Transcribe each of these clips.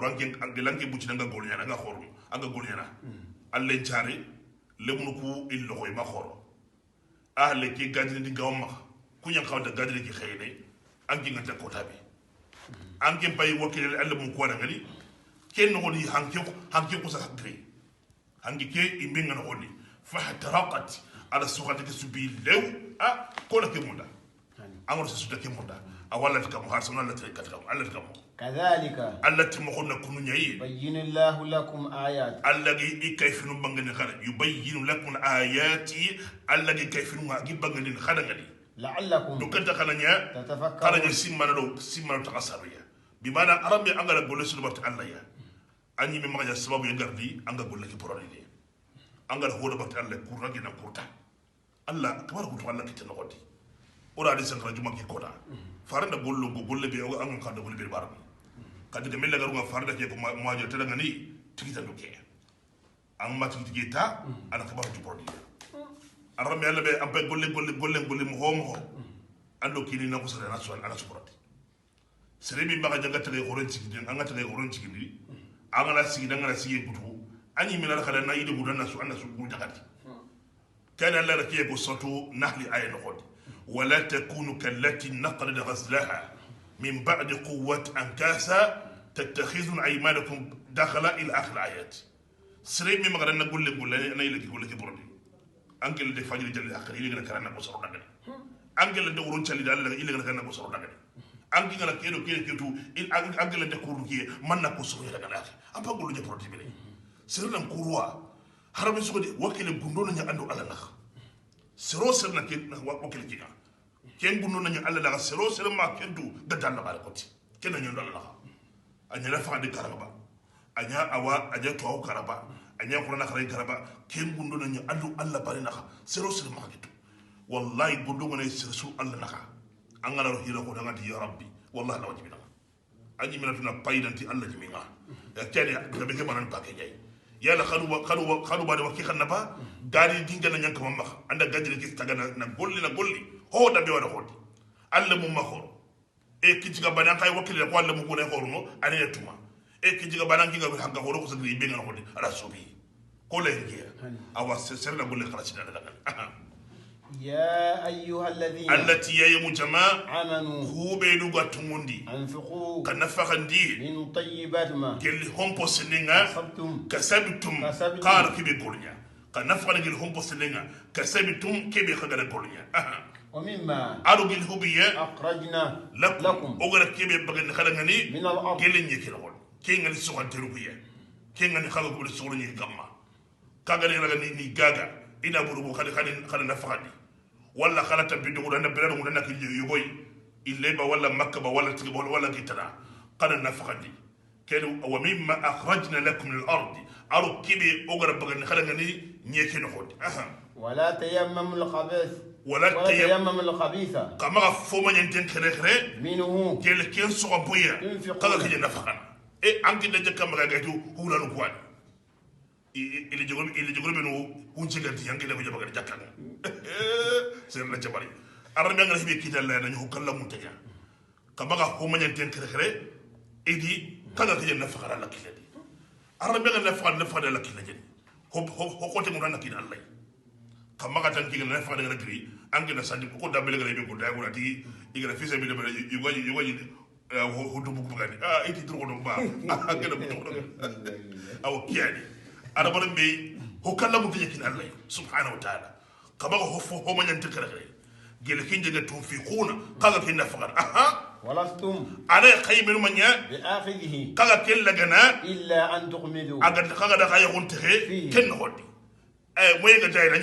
ranking angelanke bucina nga golnyana nga khoro anga golnyana alle chari lemnu ku illo koy ma khoro ahle ki gadri di gawma kunya khawta gadri ki khayne anki ngata kota bi anki pay wakil alle mu ko ngani ken no ni hanki ko sa gri hanki ke imbinga no ni fa hatraqat ala sughati ke subi lew ko la ke munda angor sa suta ke munda awalla ka muhasana la tarikat ka alla ka mo kadhalika allati mo khonna kunu nyayi bayyinallahu lakum ayat allagi ikayfinu bangani khara yubayyinu lakum ayati allagi kayfinu ngi bangani khada ngani la'allakum dukanta khananya tatafakkarun kharaja simmano takasariya bimana arabi angala golle sunu barta alla ya anyi mi magaja sababu ya gardi anga golle ki porani angala hodo barta alla kuragi na kurta alla kabar ko to alla kitana godi ora di sankara juma ki koda faranda gollo go golle be o anga kanda golle be barami kadi de mella garu nga faranda ke ko maajo tada ngani tikita do ke ang ma tikita ala kabar to porani arabi alla be ampe golle mo homo ando kini na ko sare national ala supporti seremi mbaga janga tege goron cikidi anga tege goron cikidi anga na sigi danga na sigi butu ani minal khala na yide budan nasu anna su bu jagati kana alla rakiya ko soto nahli ayna khodi wala takunu kallati naqrid ghazlaha min ba'd quwwat ankasa tattakhizun aymanakum dakhala ila akhir ayat seremi mbaga na golle na yile ki golle ki borodi angel de fajiri jalle akhir yile gana karana ko soro dangani angel de goron cali dal yile gana karana ko soro dangani angi ngala kedo kedo il angela de kuru ki man na ko so yela gala ampa golu je protéine bele serna kurwa harabe so de wakile gundo na ando ala nakh sero serna ke wakile ki ken gundo na alla la sero serma kendu da dalla bala koti ken na nyando ala anya la fa de karaba anya awa aja to karaba anya qur'ana khare karaba ken gundo na ando alla bala nakh sero serma kedu wallahi gundo ngone sero alla nakh angala ro hira ko dangati ya rabbi wallahi la wajibina anyi mina tuna paidanti alla jiminga tede da be kemanan pake jay yalla khadu ba de wakki khanna ba dari dinga na nyanka mamma anda gadire ki taga na golli ho da be wada hodi alla mum ma khoro e kijiga banan kay wakki ko alla mu ko ne khoro no ani tuma e kijiga banan ki ga hanga khoro ko sa be ngana hodi ala sobi ko le ngiya awa serna golli khalasi da daga يا أيها الذين التي يا جماعة آمنوا هو بينوغا تموندي أنفقوا كنفخندي من طيبات ما كل هم بوسلينغا كسبتم قال كبي غورنيا كنفخندي كل هم بوسلينغا كسبتم كبي خغال غورنيا ومما أرجو الهوبية أخرجنا لكم أوغر كبي بغن خلغني من الأرض كل نيكي لغول كين غني سوغان تروبية كين غني خلغ كل سوغني غاما كاغري رغني ني غاغا إنا بورو خالي نفخندي ولا خلت بدو ولا نبرر ولا نكيل يبوي إلبا ولا مكة ولا تجيب ولا كتنا قال نفقدي كانوا ومما أخرجنا لكم من الأرض أرو كبي أقرب بغن خلني نيكين خود ولا تيمم الخبيث ولا تيمم الخبيثة كما فما ينتن خير منه كل كين صعبويا قال كي نفقنا إيه أنك نجك كم رجعتوا هو لا نقول ili jogol beno unchegati yangi da ko jabaga jakkan sen la jabari arbe ngal hibe kital la nañu kala muntaja kamaga ko manyanten kere idi kaga ke na fakara la kiladi arbe ngal na fakara la kiladi ho ko te mun na kin allah kamaga tan ki na fakara la kiri angi na sandi ko dabele ngal be ko da ko ati igara fisa bi de yugoji ho do bu bugani idi dro do ba angi na ko aw kiyani ada barin be ho kala mu tinya kin Allah subhanahu wa ta'ala kaba ho manyan tikara gele kin jega tunfiquna kaga kin nafaqar ولستم على خيمر منيا بآخذه كذا كل لجنا إلا أن تغمدوا أقد كذا خيا قنته كن هودي مويه كجاي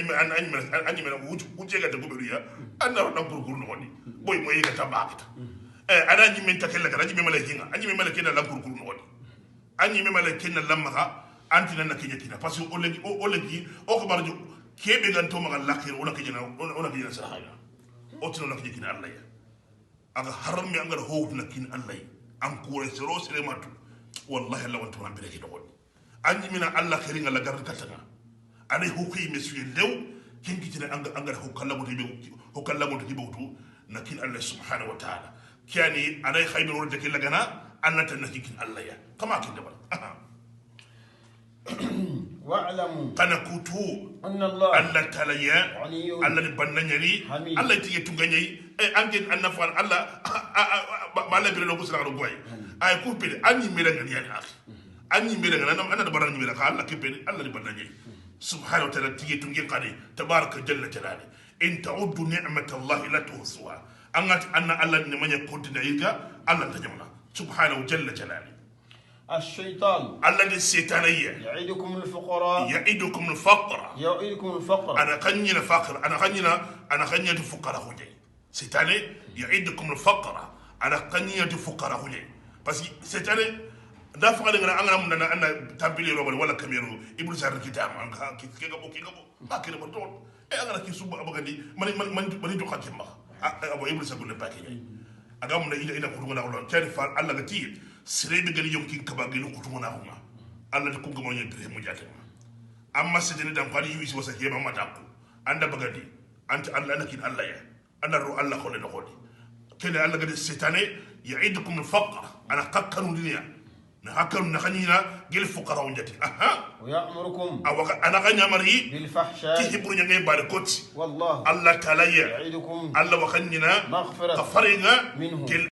أني من وجه كده كبريا أنا نقول كل هودي بوي مويه كتابعت أنا أني من تكل لجنا أني من ملكينا أني من ملكينا لم كل هودي أني من ملكينا لم خا أنت لنا كنا بس أولي أو كبار جو كيف بيجان توما اللاخير ولا كنا سرحانا أوتنا لك كنا الله يا aga haram mi angara hoot na kin allah am kure sero sere matu wallahi allah wantu na bere ki dogon anji mina allah khiri ngala gar katana ani hukui mesu lew kin kitina angara hukalla mo tibe wutu na kin allah subhanahu wa ta'ala kiani anay khaybe wor de kin lagana anna tanaki kin Allah ya kama kin da bara wa'lamu kana kutu anna Allah Allah talaya Allah ni bannanyani Allah tiye tunganyai angin annafan Allah mala bire no kusra ro boy ay ku pele anni mira ngani yani akhi anni mira ngana nam anna baran mira ka Allah ke pele Allah ni bannanyai subhanahu wa ta'ala tiye tungin qadi tabaraka jalla jalali in ta'uddu ni'matallahi la tuhsuha angat anna Allah ni manya kontina yiga Allah tajamna subhanahu jalla jalali الشيطان الذي الشيطانية يعيدكم الفقراء يعيدكم الفقر أنا خنينا فقر أنا خنينا فقراء هني شيطاني يعيدكم الفقر أنا خنينا فقراء هني بس شيطاني da fa ngana angana mun na tampili robal wala kamero ibnu sar kitam an ka kigabo bakire ba to angana ki suba abagandi man do khatima abo ibnu sar ne bakire aga mun ina ko ngana ko tari fa Allah ga ti sirebe gani yonkin kaba gani ko ngana ko Allah de ko ngamo nyentre mu jate amma sidini dan fadi yusi wasa heba mata ko anda bagandi anta Allah lakin Allah ya ana ro Allah ko le ko kene Allah ga setane ya'idukum al-faqr ana qakkanu dunya نهكر نخنينا جل فقراء ونجتي ويأمركم أو أنا غني أمري بالفحشاء تهبون ينعي باركوت والله الله تعالى يعيدكم الله وخنينا مغفرة كفرنا منه جل